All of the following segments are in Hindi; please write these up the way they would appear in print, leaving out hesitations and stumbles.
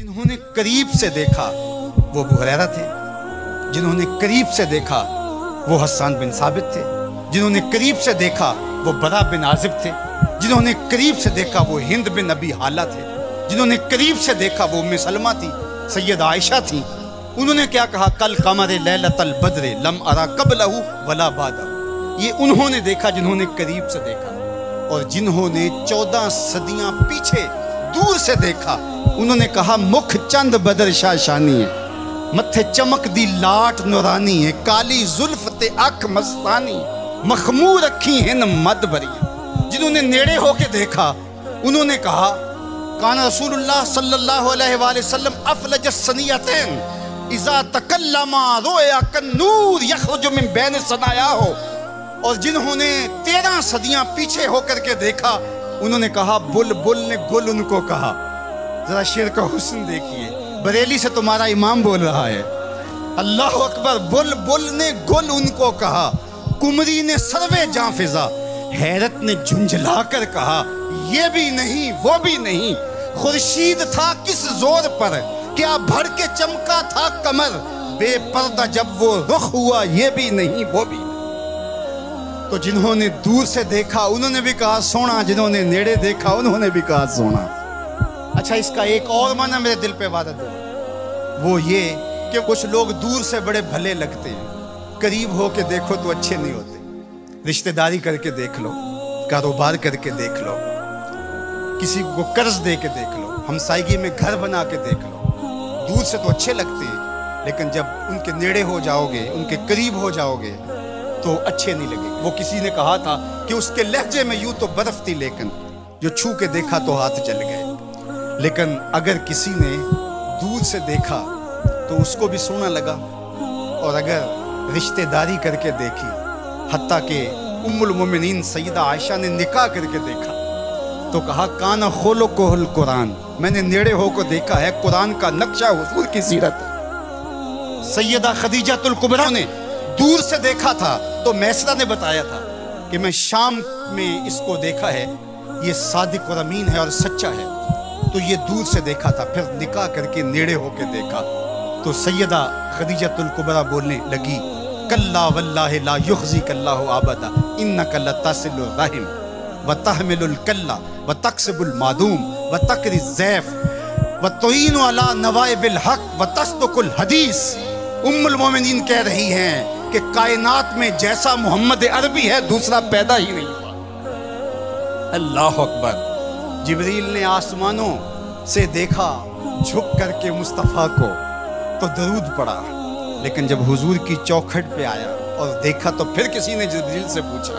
जिन्होंने करीब से देखा वो अबू हुरैरा थे, जिन्होंने करीब से देखा वो हसन बिन साबित थे, जिन्होंने करीब से देखा वो बरा बिन आजिब थे, जिन्होंने करीब से देखा वो हिंद बिन अबी हाला थे, जिन्होंने करीब से देखा वो उम्मे सलमा थी, सैयद आयशा थी। उन्होंने क्या कहा, कल कमरे लैलतल बद्रे लम अरा कबलहु वला बादहु। ये उन्होंने देखा जिन्होंने करीब से देखा। और जिन्होंने 14 सदियां पीछे दूर से देखा, उन्होंने कहा मुख चंद बदर शाशानी है, मत्थे चमक दी लाट नूरानी है, काली जुल्फ ते अख मस्तानी, मखमूर अखी हिन मद भरी। जिन्होंने नेड़े होके देखा उन्होंने कहा कान रसूलुल्लाह सल्लल्लाहु अलैहि वसल्लम अफलज सनियतैन इज़ा तकल्लमा रोया कन्नूर यखरुजु मिन बैन सनाया हो। और जिन्होंने 13 सदियां पीछे होकर के देखा उन्होंने कहा बुलबुल ने गुल उनको कहा। जरा शेर का हुस्न देखिए, बरेली से तुम्हारा इमाम बोल रहा है, अल्लाह अकबर। बुलबुल ने गुल उनको कहा, कुमरी ने सर्वे जां फिजा, हैरत ने झुंझला कर कहा ये भी नहीं वो भी नहीं, खुर्शीद था किस जोर पर, क्या भर के चमका था कमर, बेपर्दा जब वो रुख हुआ ये भी नहीं वो भी नहीं। तो जिन्होंने दूर से देखा उन्होंने भी कहा सोना, जिन्होंने नेड़े देखा उन्होंने भी कहा सोना। अच्छा, इसका एक और माना मेरे दिल पे वादा दो, वो ये कि कुछ लोग दूर से बड़े भले लगते हैं, करीब हो के देखो तो अच्छे नहीं होते। रिश्तेदारी करके देख लो, कारोबार करके देख लो, किसी को कर्ज दे के देख लो, हमसायगी में घर बना के देख लो, दूर से तो अच्छे लगते हैं, लेकिन जब उनके नेड़े हो जाओगे, उनके करीब हो जाओगे तो अच्छे नहीं लगेंगे। वो किसी ने कहा था कि उसके लहजे में यूं तो बर्फ थी, लेकिन जो छू के देखा तो हाथ जल गए। लेकिन अगर किसी ने दूर से देखा तो उसको भी सोना लगा, और अगर रिश्तेदारी करके देखी, हत्ता के उम्मुल मोमिनीन सैयदा आयशा ने निकाह करके देखा तो कहा काना खोलो कोहल कुरान, मैंने नेड़े होकर देखा है कुरान का नक्शा हुजूर की सीरत। सैयदा खदीजातुल कुबरा ने दूर से देखा था तो मैसरा ने बताया था कि मैं शाम में इसको देखा है, ये सादिक और अमीन है और सच्चा है। तो ये दूर से देखा था, फिर निकाह करके नेड़े होके देखा तो सैयदा खदीजातुल कुबरा बोलने लगी कल्ला वल्लाहि ला युखज़िकल्लाहु अबदा इन्नका लतसिलुर रहिम व तहमिलुल कल्ला व तक्सिबुल मादूम व तकरिज़ ज़ैफ व तुईनु अला नवाइबिल हक व तस्दुकुल हदीस। उम्मुल मोमिनीन कह रही हैं कि कायनात में जैसा मोहम्मद अरबी है दूसरा पैदा ही नहीं हुआ। अल्लाह अकबर। जिब्रील ने आसमानों से देखा झुक करके मुस्तफ़ा को तो दरूद पड़ा, लेकिन जब हुजूर की चौखट पे आया और देखा तो फिर किसी ने जिब्रील से पूछा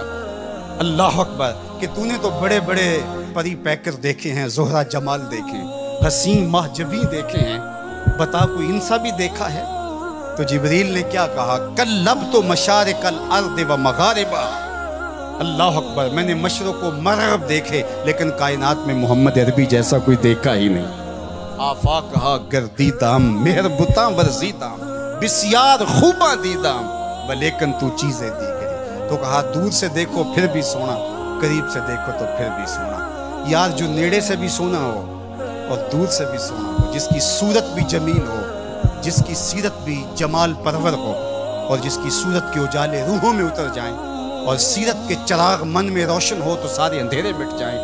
अल्लाह अकबर कि तूने तो बड़े बड़े परी पैकर देखे हैं, जोहरा जमाल देखे, हसीन महजबी देखे हैं, बता कोई इंसा भी देखा है? तो जिब्रील ने क्या कहा, कल लब तो मशारिकल अर्द व मगारिबा। अल्लाह अकबर, मैंने मशरक़ व मग़रिब देखे लेकिन कायनात में मोहम्मद अरबी जैसा कोई देखा ही नहीं। आफा कहा गर्दीदाम मेहरबुता वर्जीदाम बिस्यार खूबा दीदाम व लेकिन तू चीज़ें दी गई। तो कहा दूर से देखो फिर भी सोना, करीब से देखो तो फिर भी सोना। यार जो नेड़े से भी सोना हो और दूर से भी सोना हो, जिसकी सूरत भी जमील हो, जिसकी सीरत भी जमाल परवर हो, और जिसकी सूरत के उजाले रूहों में उतर जाएं और सीरत के चिराग मन में रोशन हो तो सारे अंधेरे मिट जाएं,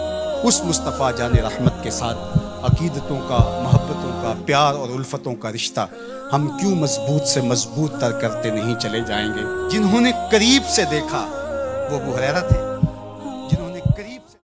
उस मुस्तफ़ा जाने रहमत के साथ अकीदतों का, मोहब्बतों का, प्यार और उल्फतों का रिश्ता हम क्यों मजबूत से मजबूत तर करते नहीं चले जाएंगे। जिन्होंने करीब से देखा वो अबू हुरैरा थे,